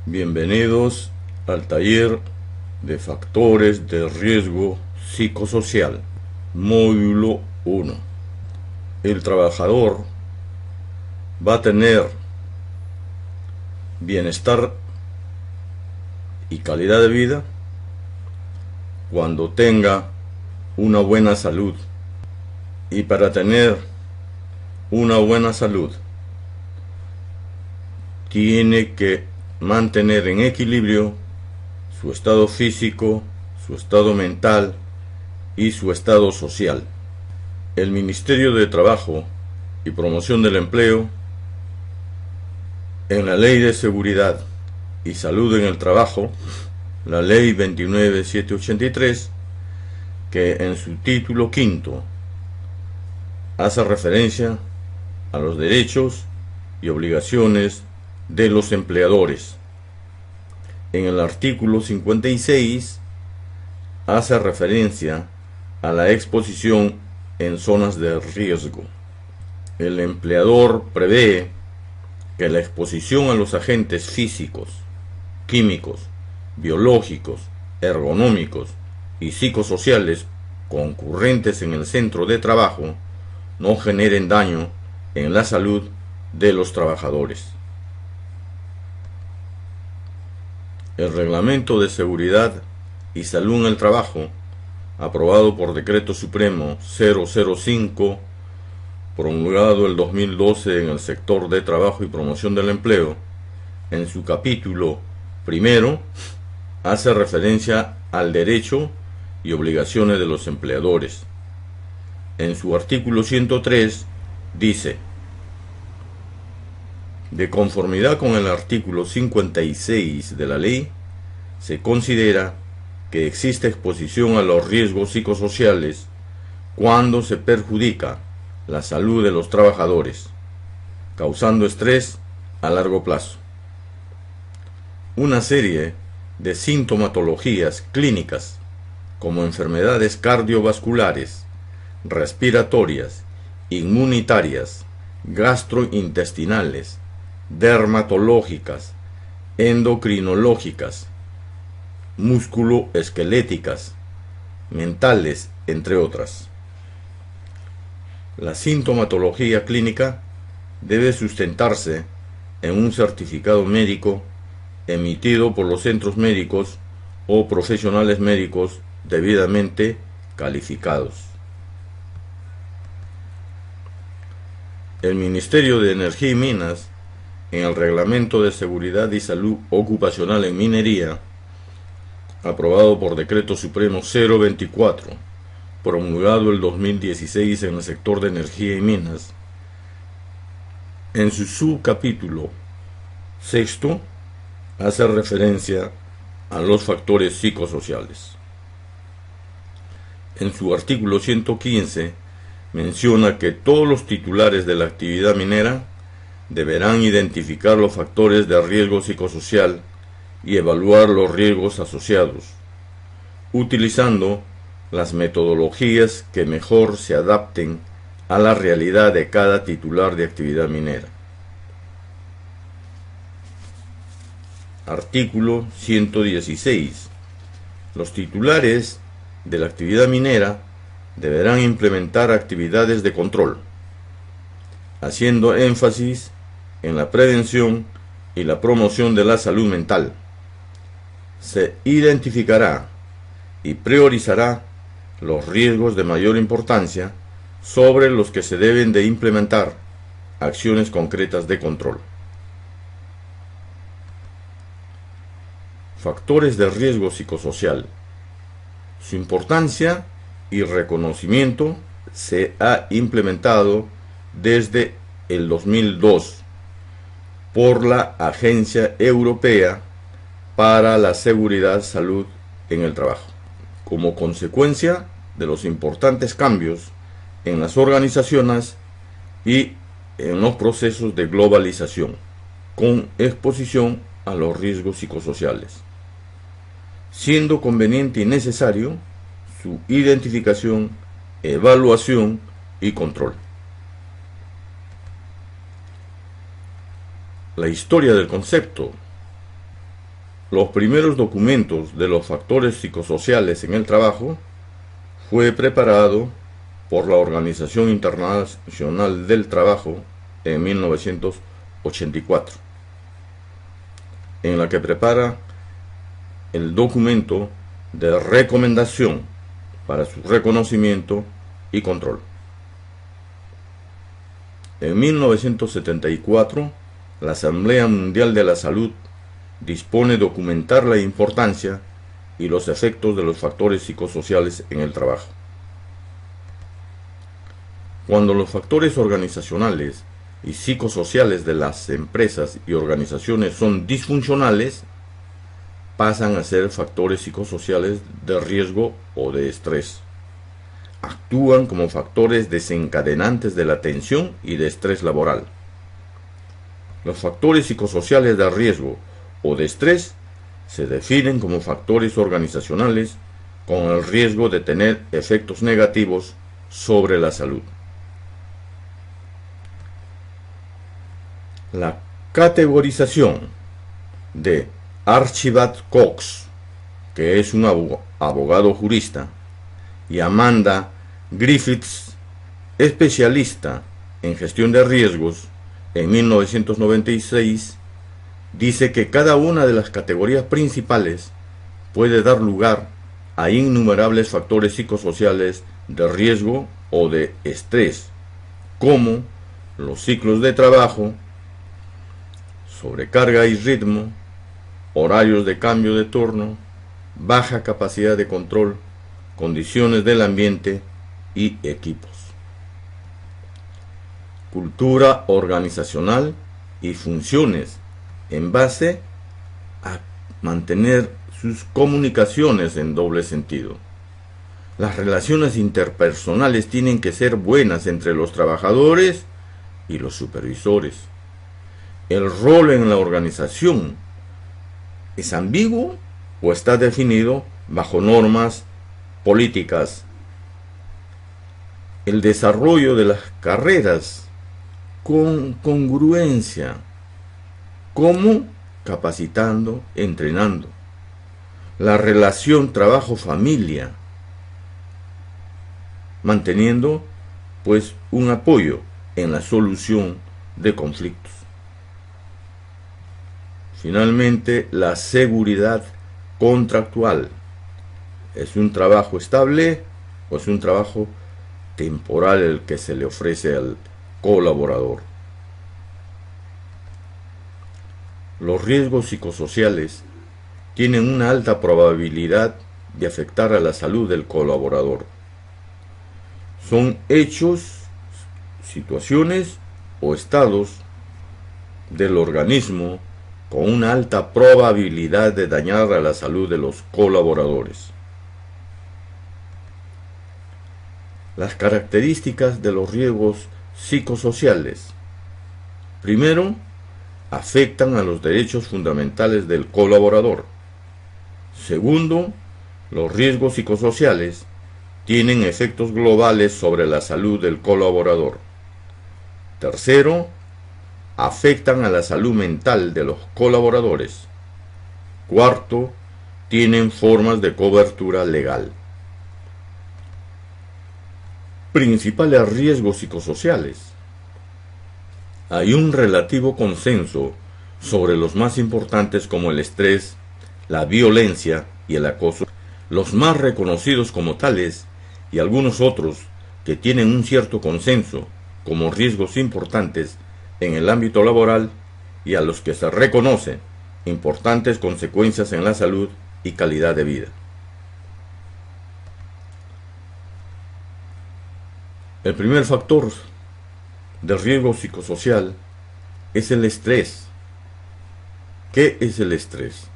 Bienvenidos al taller de factores de riesgo psicosocial, módulo 1. El trabajador va a tener bienestar y calidad de vida cuando tenga una buena salud. Y para tener una buena salud, tiene que mantener en equilibrio su estado físico, su estado mental y su estado social. El Ministerio de Trabajo y Promoción del Empleo, en la Ley de Seguridad y Salud en el Trabajo, la Ley 29783, que en su título quinto hace referencia a los derechos y obligaciones de los empleadores. En el artículo 56 hace referencia a la exposición en zonas de riesgo. El empleador prevé que la exposición a los agentes físicos, químicos, biológicos, ergonómicos y psicosociales concurrentes en el centro de trabajo no generen daño en la salud de los trabajadores. El Reglamento de Seguridad y Salud en el Trabajo, aprobado por Decreto Supremo 005, promulgado el 2012 en el sector de trabajo y promoción del empleo, en su capítulo primero, hace referencia al derecho y obligaciones de los empleadores. En su artículo 103 dice: de conformidad con el artículo 56 de la ley, se considera que existe exposición a los riesgos psicosociales cuando se perjudica la salud de los trabajadores, causando estrés a largo plazo. Una serie de sintomatologías clínicas, como enfermedades cardiovasculares, respiratorias, inmunitarias, gastrointestinales, dermatológicas, endocrinológicas, musculoesqueléticas, mentales, entre otras. La sintomatología clínica debe sustentarse en un certificado médico emitido por los centros médicos o profesionales médicos debidamente calificados. El Ministerio de Energía y Minas, en el Reglamento de Seguridad y Salud Ocupacional en Minería, aprobado por Decreto Supremo 024, promulgado el 2016 en el sector de energía y minas, en su subcapítulo sexto hace referencia a los factores psicosociales. En su artículo 115 menciona que todos los titulares de la actividad minera deberán identificar los factores de riesgo psicosocial y evaluar los riesgos asociados, utilizando las metodologías que mejor se adapten a la realidad de cada titular de actividad minera. Artículo 116. Los titulares de la actividad minera deberán implementar actividades de control, haciendo énfasis en la prevención y la promoción de la salud mental. Se identificará y priorizará los riesgos de mayor importancia sobre los que se deben de implementar acciones concretas de control. Factores de riesgo psicosocial. Su importancia y reconocimiento se ha implementado desde el 2002 por la Agencia Europea para la Seguridad y Salud en el Trabajo, como consecuencia de los importantes cambios en las organizaciones y en los procesos de globalización, con exposición a los riesgos psicosociales, siendo conveniente y necesario su identificación, evaluación y control. La historia del concepto. Los primeros documentos de los factores psicosociales en el trabajo fue preparado por la Organización Internacional del Trabajo en 1984, en la que prepara el documento de recomendación para su reconocimiento y control. En 1974, la Asamblea Mundial de la Salud dispone documentar la importancia y los efectos de los factores psicosociales en el trabajo. Cuando los factores organizacionales y psicosociales de las empresas y organizaciones son disfuncionales, pasan a ser factores psicosociales de riesgo o de estrés. Actúan como factores desencadenantes de la tensión y de estrés laboral. Los factores psicosociales de riesgo o de estrés se definen como factores organizacionales con el riesgo de tener efectos negativos sobre la salud. La categorización de Archibald Cox, que es un abogado jurista, y Amanda Griffiths, especialista en gestión de riesgos, en 1996, dice que cada una de las categorías principales puede dar lugar a innumerables factores psicosociales de riesgo o de estrés, como los ciclos de trabajo, sobrecarga y ritmo, horarios de cambio de turno, baja capacidad de control, condiciones del ambiente y equipos. Cultura organizacional y funciones en base a mantener sus comunicaciones en doble sentido. Las relaciones interpersonales tienen que ser buenas entre los trabajadores y los supervisores. El rol en la organización es ambiguo o está definido bajo normas políticas. El desarrollo de las carreras con congruencia, como capacitando, entrenando. La relación trabajo-familia, manteniendo pues un apoyo en la solución de conflictos. Finalmente, la seguridad contractual. ¿Es un trabajo estable o es un trabajo temporal el que se le ofrece al colaborador? Los riesgos psicosociales tienen una alta probabilidad de afectar a la salud del colaborador. Son hechos, situaciones o estados del organismo con una alta probabilidad de dañar a la salud de los colaboradores. Las características de los riesgos psicosociales. Primero, afectan a los derechos fundamentales del colaborador. Segundo, los riesgos psicosociales tienen efectos globales sobre la salud del colaborador. Tercero, afectan a la salud mental de los colaboradores. Cuarto, tienen formas de cobertura legal. Principales riesgos psicosociales. Hay un relativo consenso sobre los más importantes como el estrés, la violencia y el acoso. Los más reconocidos como tales y algunos otros que tienen un cierto consenso como riesgos importantes en el ámbito laboral y a los que se reconocen importantes consecuencias en la salud y calidad de vida. El primer factor de riesgo psicosocial es el estrés. ¿Qué es el estrés?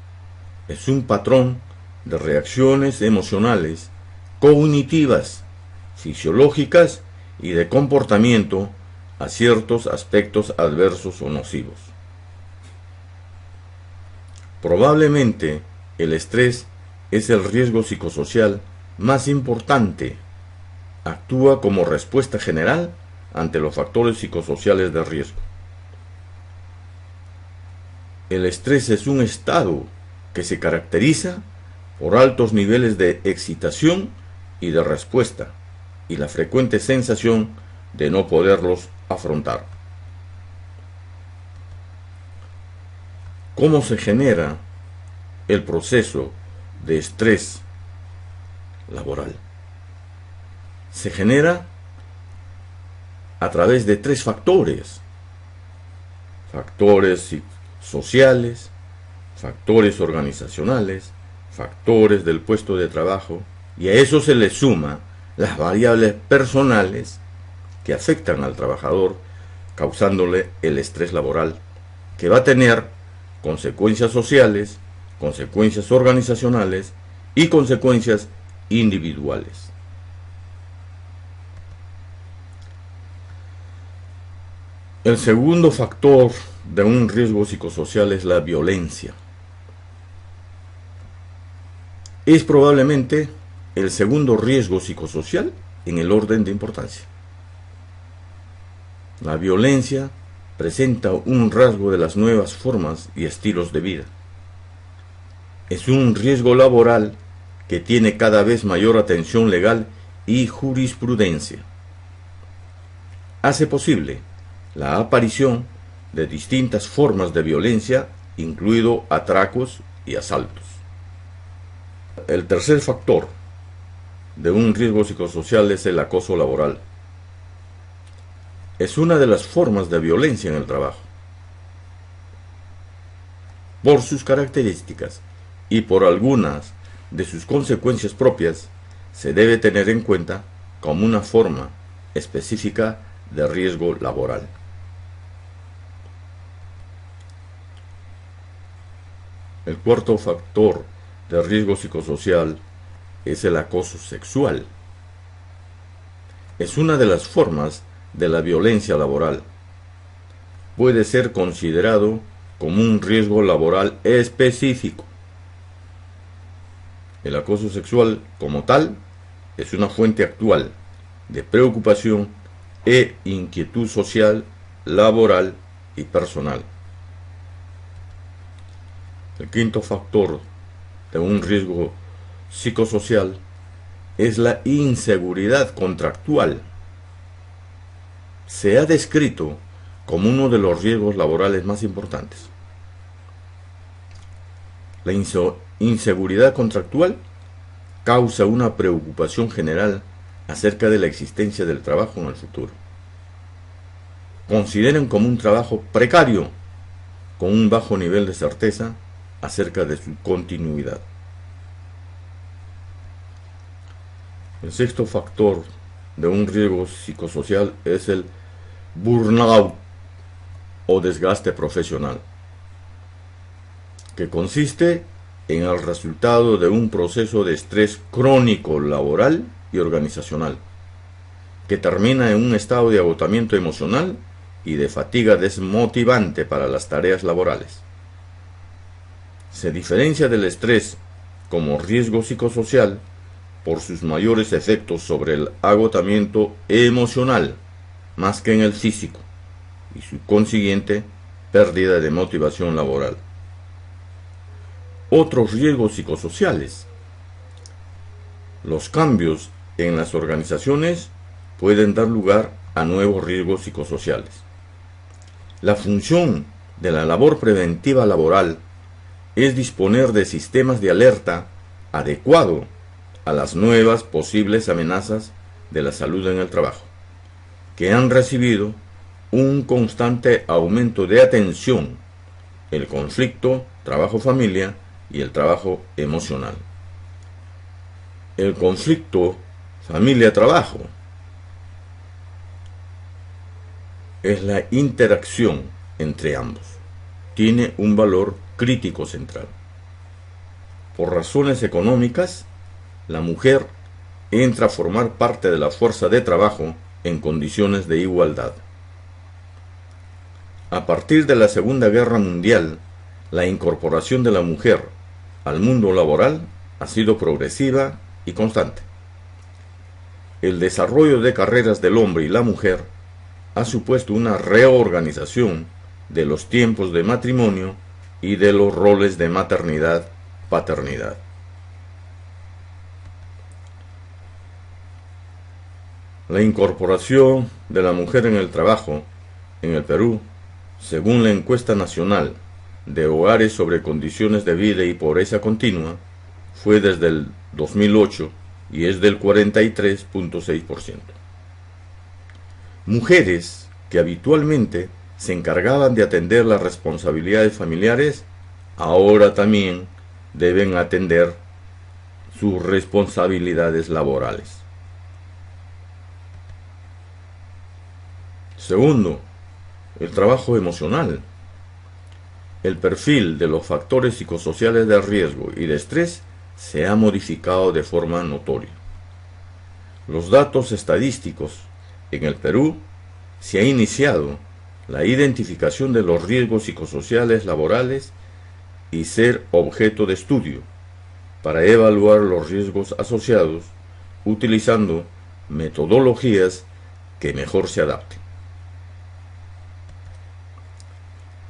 Es un patrón de reacciones emocionales, cognitivas, fisiológicas y de comportamiento a ciertos aspectos adversos o nocivos. Probablemente el estrés es el riesgo psicosocial más importante. Actúa como respuesta general ante los factores psicosociales de riesgo. El estrés es un estado que se caracteriza por altos niveles de excitación y de respuesta, y la frecuente sensación de no poderlos afrontar. ¿Cómo se genera el proceso de estrés laboral? Se genera a través de 3 factores: factores sociales, factores organizacionales, factores del puesto de trabajo, y a eso se le suma las variables personales que afectan al trabajador, causándole el estrés laboral, que va a tener consecuencias sociales, consecuencias organizacionales y consecuencias individuales. El segundo factor de un riesgo psicosocial es la violencia. Es probablemente el segundo riesgo psicosocial en el orden de importancia. La violencia presenta un rasgo de las nuevas formas y estilos de vida. Es un riesgo laboral que tiene cada vez mayor atención legal y jurisprudencia. Hace posible la aparición de distintas formas de violencia, incluido atracos y asaltos. El tercer factor de un riesgo psicosocial es el acoso laboral. Es una de las formas de violencia en el trabajo. Por sus características y por algunas de sus consecuencias propias, se debe tener en cuenta como una forma específica de riesgo laboral. El cuarto factor de riesgo psicosocial es el acoso sexual. Es una de las formas de la violencia laboral. Puede ser considerado como un riesgo laboral específico. El acoso sexual, como tal, es una fuente actual de preocupación e inquietud social, laboral y personal. El quinto factor de un riesgo psicosocial es la inseguridad contractual. Se ha descrito como uno de los riesgos laborales más importantes. La inseguridad contractual causa una preocupación general acerca de la existencia del trabajo en el futuro. Consideran como un trabajo precario, con un bajo nivel de certeza acerca de su continuidad. El sexto factor de un riesgo psicosocial es el burnout o desgaste profesional, que consiste en el resultado de un proceso de estrés crónico laboral y organizacional, que termina en un estado de agotamiento emocional y de fatiga desmotivante para las tareas laborales. Se diferencia del estrés como riesgo psicosocial por sus mayores efectos sobre el agotamiento emocional, más que en el físico, y su consiguiente pérdida de motivación laboral. Otros riesgos psicosociales. Los cambios en las organizaciones pueden dar lugar a nuevos riesgos psicosociales. La función de la labor preventiva laboral es disponer de sistemas de alerta adecuado a las nuevas posibles amenazas de la salud en el trabajo, que han recibido un constante aumento de atención: el conflicto trabajo-familia y el trabajo emocional. El conflicto familia-trabajo es la interacción entre ambos. Tiene un valor crítico central. Por razones económicas, la mujer entra a formar parte de la fuerza de trabajo en condiciones de igualdad. A partir de la Segunda Guerra Mundial, la incorporación de la mujer al mundo laboral ha sido progresiva y constante. El desarrollo de carreras del hombre y la mujer ha supuesto una reorganización de los tiempos de matrimonio y de los roles de maternidad paternidad. La incorporación de la mujer en el trabajo en el Perú, según la encuesta nacional de hogares sobre condiciones de vida y pobreza continua, fue desde el 2008 y es del 43.6%. Mujeres que habitualmente se encargaban de atender las responsabilidades familiares, ahora también deben atender sus responsabilidades laborales. Segundo, el trabajo emocional. El perfil de los factores psicosociales de riesgo y de estrés se ha modificado de forma notoria. Los datos estadísticos en el Perú se ha iniciado la identificación de los riesgos psicosociales laborales y ser objeto de estudio para evaluar los riesgos asociados utilizando metodologías que mejor se adapten.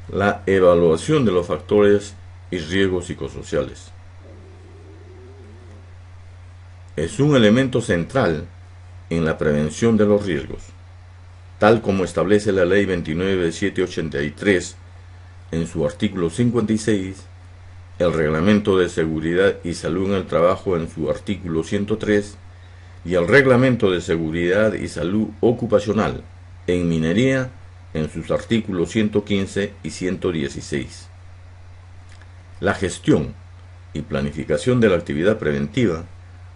La evaluación de los factores y riesgos psicosociales es un elemento central en la prevención de los riesgos, tal como establece la Ley 29.783 en su artículo 56, el Reglamento de Seguridad y Salud en el Trabajo en su artículo 103 y el Reglamento de Seguridad y Salud Ocupacional en Minería en sus artículos 115 y 116. La gestión y planificación de la actividad preventiva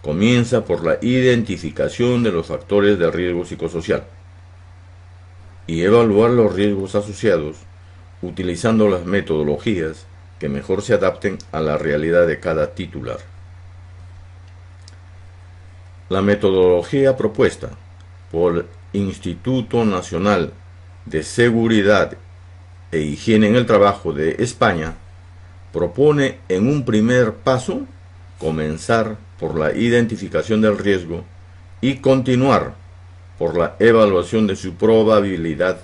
comienza por la identificación de los factores de riesgo psicosocial y evaluar los riesgos asociados utilizando las metodologías que mejor se adapten a la realidad de cada titular. La metodología propuesta por el Instituto Nacional de Seguridad e Higiene en el Trabajo de España propone en un primer paso comenzar por la identificación del riesgo y continuar por la evaluación de su probabilidad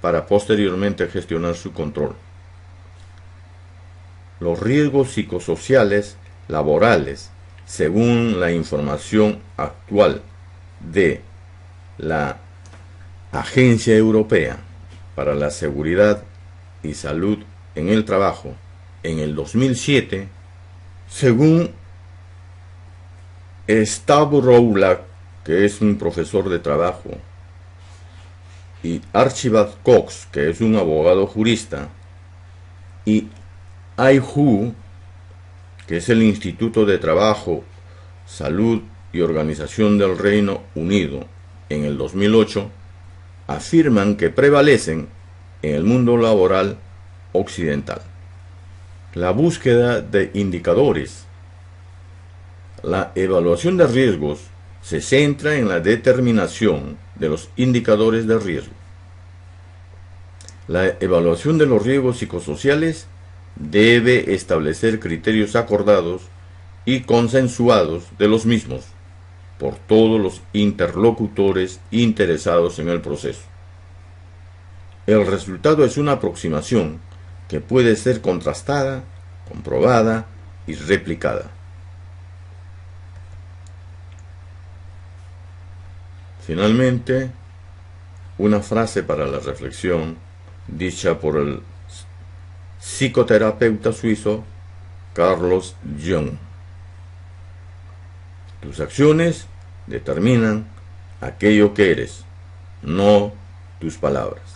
para posteriormente gestionar su control. Los riesgos psicosociales laborales, según la información actual de la Agencia Europea para la Seguridad y Salud en el Trabajo, en el 2007, según Stavroulak, que es un profesor de trabajo, y Archibald Cox, que es un abogado jurista, y IHU, que es el Instituto de Trabajo, Salud y Organización del Reino Unido, en el 2008, afirman que prevalecen en el mundo laboral occidental. La búsqueda de indicadores. La evaluación de riesgos se centra en la determinación de los indicadores de riesgo. La evaluación de los riesgos psicosociales debe establecer criterios acordados y consensuados de los mismos por todos los interlocutores interesados en el proceso. El resultado es una aproximación que puede ser contrastada, comprobada y replicada. Finalmente, una frase para la reflexión dicha por el psicoterapeuta suizo Carlos Jung. Tus acciones determinan aquello que eres, no tus palabras.